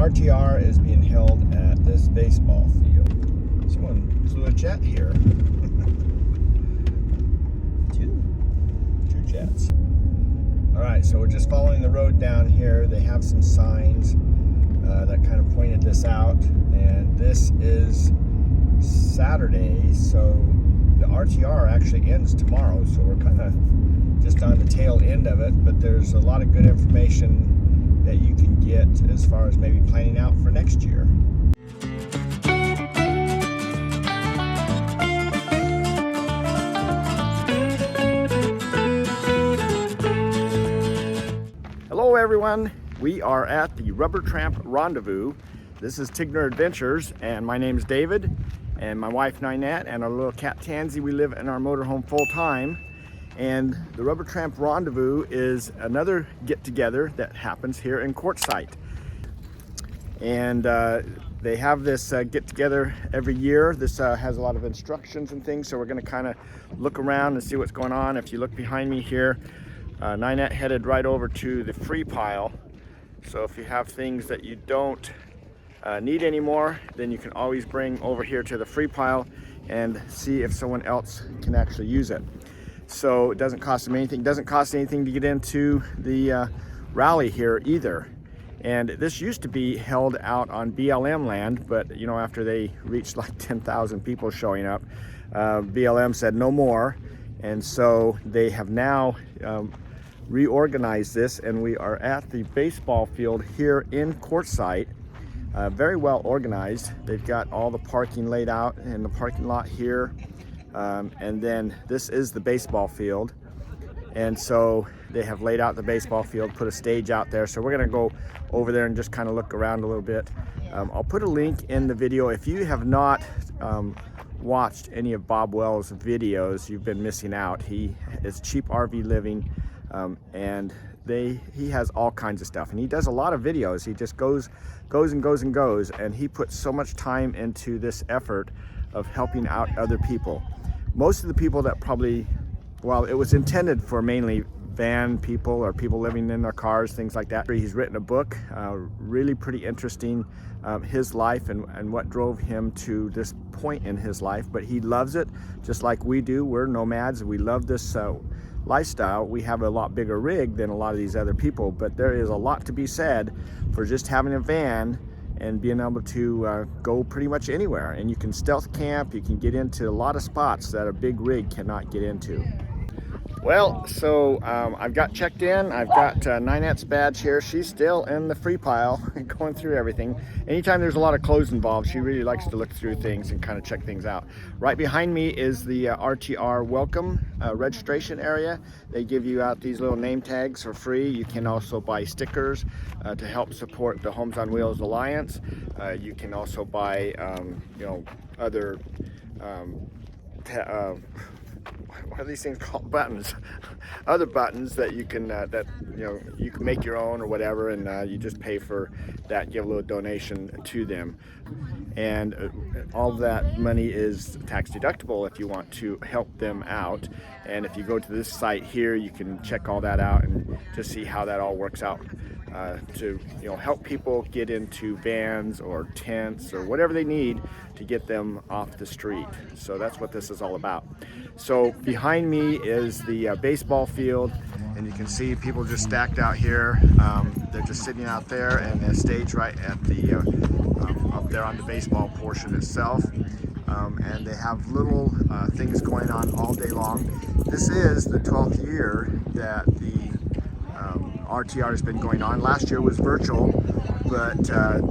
RTR is being held at this baseball field. Someone flew a jet here. Two jets. Alright, so we're just following the road down here. They have some signs that kind of pointed this out. And this is Saturday, so the RTR actually ends tomorrow. So we're kind of just on the tail end of it. But there's a lot of good information that you can get as far as maybe planning out for next year. Hello everyone, we are at the Rubber Tramp Rendezvous. This is Tigner Adventures, and my name is David, and my wife Ninette, and our little cat Tansy. We live in our motorhome full time. And the Rubber Tramp Rendezvous is another get-together that happens here in Quartzsite. And they have this get-together every year. This has a lot of instructions and things, so we're gonna kind of look around and see what's going on. If you look behind me here, Ninette headed right over to the free pile. So if you have things that you don't need anymore, then you can always bring over here to the free pile and see if someone else can actually use it. So it doesn't cost them anything. It doesn't cost anything to get into the rally here either. And this used to be held out on BLM land, but you know, after they reached like 10,000 people showing up, BLM said no more. And so they have now reorganized this, and we are at the baseball field here in Quartzsite. Very well organized. They've got all the parking laid out in the parking lot here. And then this is the baseball field, and so they have laid out the baseball field, put a stage out there. So we're gonna go over there and just kind of look around a little bit. I'll put a link in the video. If you have not watched any of Bob Wells' videos, you've been missing out. He is Cheap RV Living, and he has all kinds of stuff, and he does a lot of videos. He just goes and he puts so much time into this effort of helping out other people. Most of the people that probably, well, it was intended for mainly van people or people living in their cars, things like that. He's written a book, really pretty interesting, his life and what drove him to this point in his life. But he loves it just like we do. We're nomads. We love this lifestyle. We have a lot bigger rig than a lot of these other people, but there is a lot to be said for just having a van and being able to go pretty much anywhere. And you can stealth camp, you can get into a lot of spots that a big rig cannot get into. Well, so I've got checked in. I've got Ninette's badge here. She's still in the free pile going through everything. Anytime there's a lot of clothes involved, she really likes to look through things and kind of check things out. Right behind me is the RTR welcome registration area. They give you out these little name tags for free. You can also buy stickers to help support the Homes on Wheels Alliance. You can also buy, you know, other what are these things called? Buttons. Other buttons that you can you know, you can make your own or whatever, and you just pay for that, give a little donation to them. And all that money is tax deductible if you want to help them out. And if you go to this site here, you can check all that out and to see how that all works out to, you know, help people get into vans or tents or whatever they need to get them off the street. So that's what this is all about. So behind me is the baseball field, and you can see people just stacked out here. They're just sitting out there, and a stage right at the up there on the baseball portion itself. And they have little things going on all day long. This is the 12th year that the RTR has been going on. Last year was virtual, but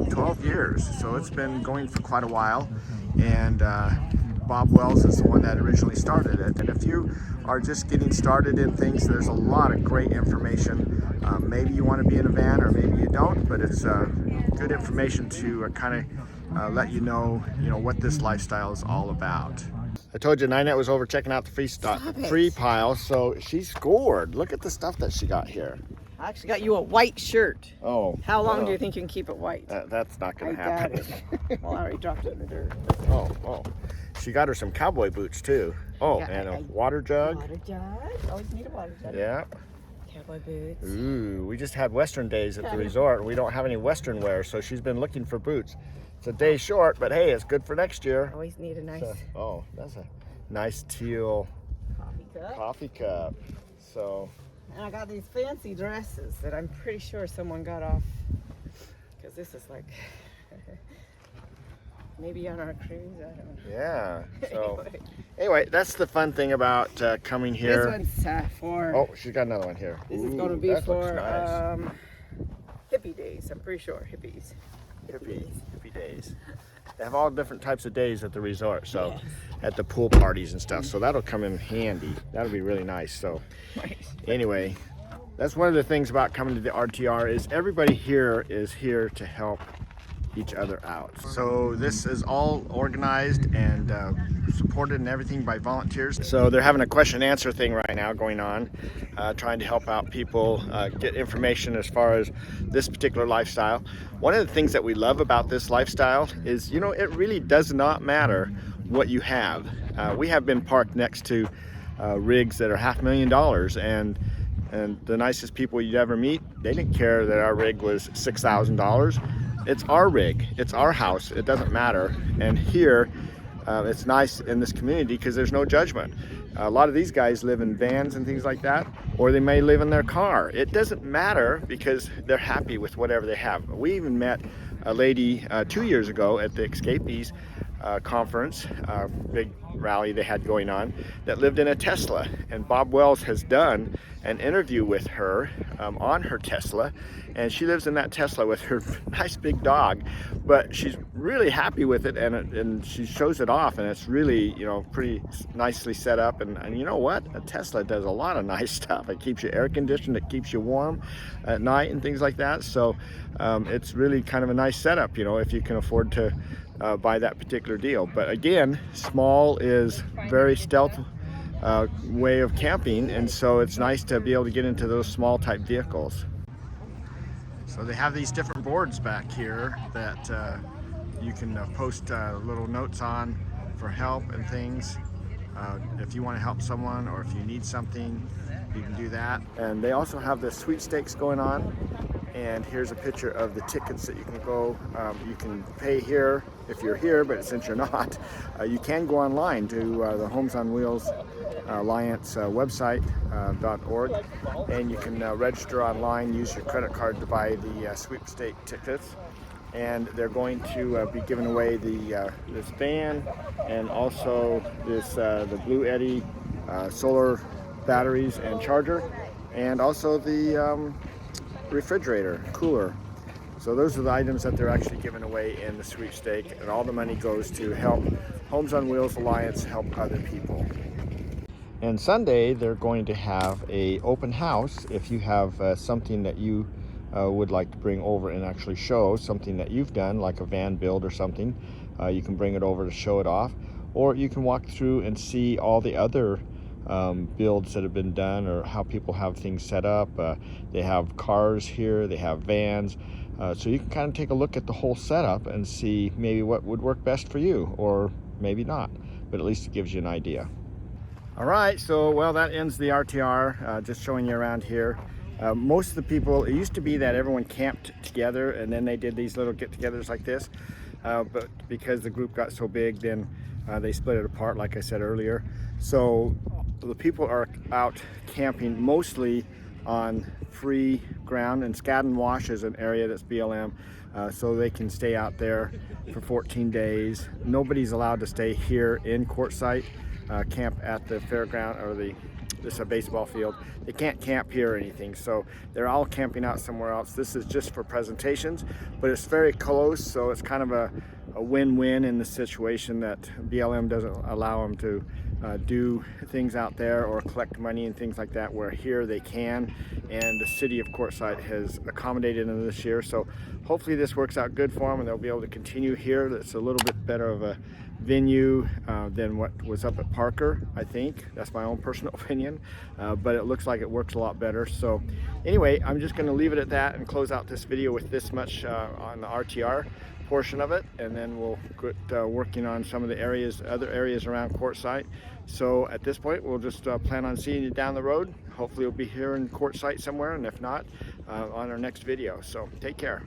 12 years, so it's been going for quite a while. And Bob Wells is the one that originally started it. And if you are just getting started in things, there's a lot of great information. Maybe you want to be in a van, or maybe you don't, but it's good information to kind of let you know what this lifestyle is all about. I told you Ninette was over checking out the free pile, so she scored. Look at the stuff that she got here. I actually got you a white shirt. Oh. How long do you think you can keep it white? That's not going to happen. Well, I already dropped it in the dirt. Oh. She got her some cowboy boots too. Oh, yeah, and a water jug. Water jug. Always need a water jug. Yeah. Cowboy boots. Ooh, we just had Western days at the resort, and we don't have any Western wear, so she's been looking for boots. It's a day short, but hey, it's good for next year. Always need a nice Oh, that's a nice teal coffee cup. So, and I got these fancy dresses that I'm pretty sure someone got off, because this is like maybe on our cruise. I don't know. yeah. So, anyway, that's the fun thing about coming here. This one's for. Oh, she's got another one here. This is going to be that for looks nice. hippie days. I'm pretty sure hippies. Hippie days. They have all different types of days at the resort, so Yes. at the pool parties and stuff. So that'll come in handy. That'll be really nice. So anyway, that's one of the things about coming to the RTR is everybody here is here to help each other out. So this is all organized and supported and everything by volunteers. So they're having a question and answer thing right now going on, trying to help out people get information as far as this particular lifestyle. One of the things that we love about this lifestyle is, you know, it really does not matter what you have. We have been parked next to rigs that are $500,000, and the nicest people you'd ever meet, they didn't care that our rig was $6,000. It's our rig, it's our house, it doesn't matter. And here, it's nice in this community because there's no judgment. A lot of these guys live in vans and things like that, or they may live in their car. It doesn't matter because they're happy with whatever they have. We even met a lady 2 years ago at the Escapees conference, big rally they had going on, that lived in a Tesla. And Bob Wells has done an interview with her on her Tesla, and she lives in that Tesla with her nice big dog, but she's really happy with it, and she shows it off, and it's really, you know, pretty nicely set up. And you know what, a Tesla does a lot of nice stuff. It keeps you air conditioned, it keeps you warm at night and things like that. So it's really kind of a nice setup, you know, if you can afford to buy that particular deal. But again, small is very stealth way of camping, and so it's nice to be able to get into those small type vehicles. So they have these different boards back here that you can post little notes on for help and things. If you want to help someone or if you need something, you can do that. And they also have the sweepstakes going on. And here's a picture of the tickets that you can go. You can pay here if you're here, but since you're not, you can go online to the Homes on Wheels Alliance website .org, and you can register online, use your credit card to buy the sweepstake tickets. And they're going to be giving away the this van and also this the Blue Eddy solar batteries and charger, and also the refrigerator cooler. So those are the items that they're actually giving away in the sweepstake, and all the money goes to help Homes on Wheels Alliance help other people. And Sunday they're going to have a open house. If you have something that you would like to bring over and actually show, something that you've done like a van build or something, you can bring it over to show it off, or you can walk through and see all the other builds that have been done, or how people have things set up. They have cars here, they have vans, so you can kind of take a look at the whole setup and see maybe what would work best for you, or maybe not, but at least it gives you an idea. All right, so well, that ends the RTR, just showing you around here. Most of the people, it used to be that everyone camped together and then they did these little get-togethers like this, but because the group got so big, then they split it apart, like I said earlier. So the people are out camping mostly on free ground, and Skadden Wash is an area that's BLM, so they can stay out there for 14 days. Nobody's allowed to stay here in Quartzsite, camp at the fairground or this baseball field. They can't camp here or anything, so they're all camping out somewhere else. This is just for presentations, but it's very close, so it's kind of a win-win in the situation that BLM doesn't allow them to do things out there or collect money and things like that, where here they can, and the city of Quartzsite has accommodated them this year. So hopefully this works out good for them and they'll be able to continue here. It's a little bit better of a venue than what was up at Parker, I think. That's my own personal opinion, but it looks like it works a lot better. So anyway, I'm just going to leave it at that and close out this video with this much on the RTR portion of it, and then we'll get working on some of the other areas around Quartzsite. So at this point, we'll just plan on seeing you down the road. Hopefully you'll be here in Quartzsite somewhere, and if not, on our next video. So take care.